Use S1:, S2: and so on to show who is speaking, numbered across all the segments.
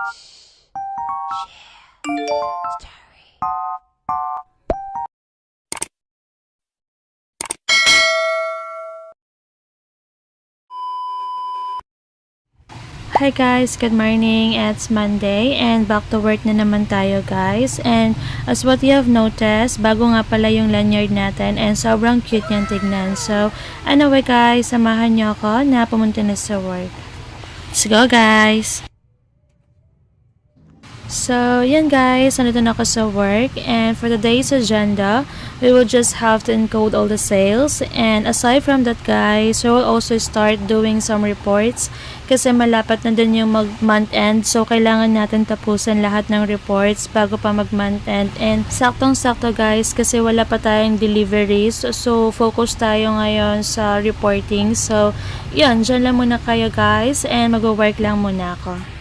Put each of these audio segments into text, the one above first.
S1: Hi guys, good morning. It's Monday and back to work na naman tayo guys. And as what you have noticed, bago nga pala yung lanyard natin and sobrang cute niyang tignan. So anyway guys, samahan niyo ako na pumunta na sa work. Let's go guys! So, yan guys, nandito na ako sa work, and for today's agenda, we will just have to encode all the sales, and aside from that guys, we will also start doing some reports kasi malapit na din yung mag-month end, so kailangan natin tapusin lahat ng reports bago pa mag-month end, and saktong-sakto guys kasi wala pa tayong deliveries, so focus tayo ngayon sa reporting. So, yan, dyan lang muna kayo guys, and mag-work lang muna ako.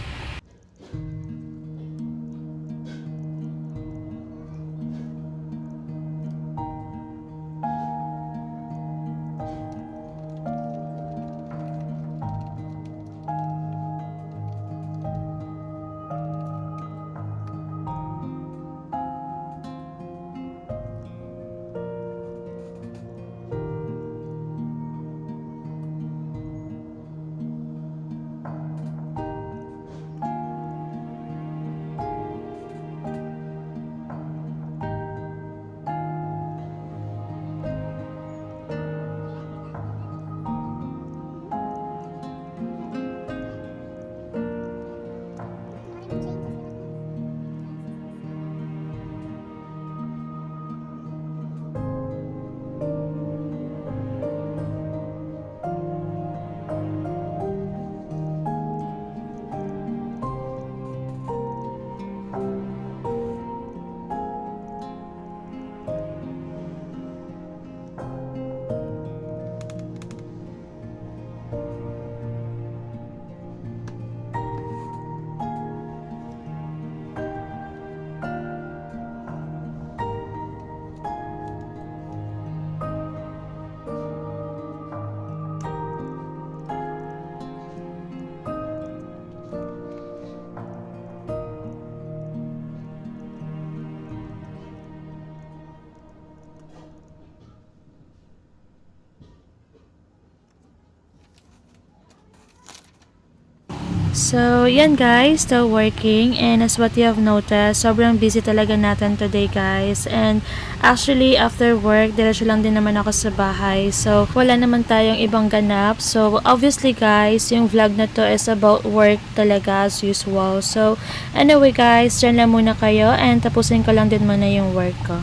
S1: So, yan guys, still working, and as what you have noticed, sobrang busy talaga natin today guys, and actually after work, diretso lang din naman ako sa bahay, so wala naman tayong ibang ganap. So obviously guys, yung vlog na to is about work talaga as usual. So anyway guys, dyan lang muna kayo, and tapusin ko lang din muna yung work ko.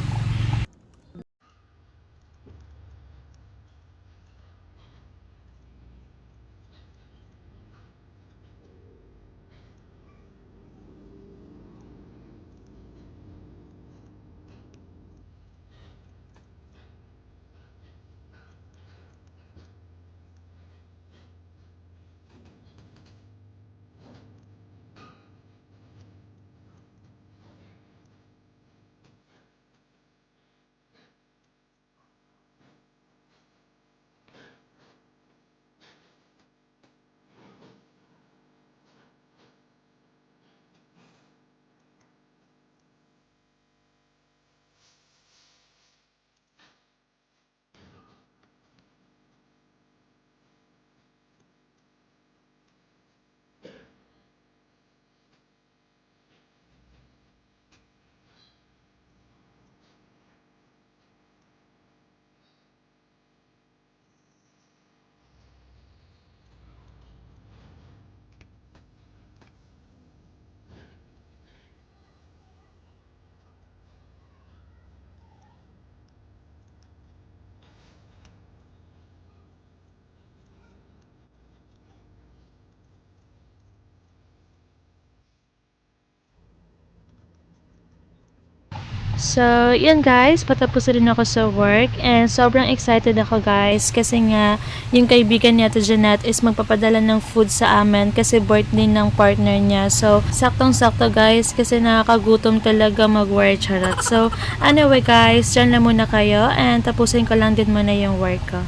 S1: So, yun guys, patapos na rin ako sa work, and sobrang excited ako guys kasi nga yung kaibigan niya to Janet is magpapadala ng food sa amin kasi birthday ng partner niya. So, saktong-sakto guys kasi nakakagutom talaga mag-work, charot. So, anyway guys, dyan lang muna kayo, and tapusin ko lang din muna yung work ko.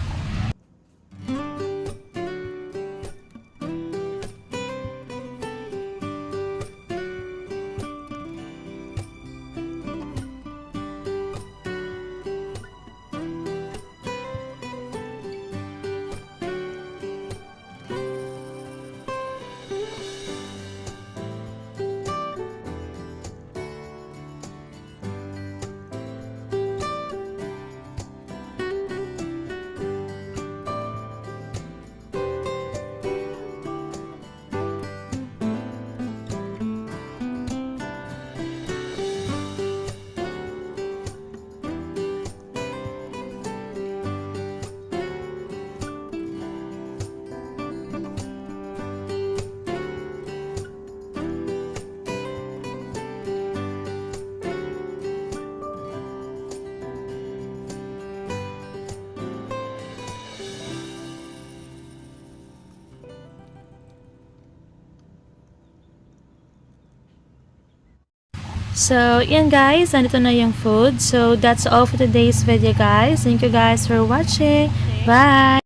S1: So, yan guys, nandito na yung food. So, that's all for today's video guys. Thank you guys for watching. Bye!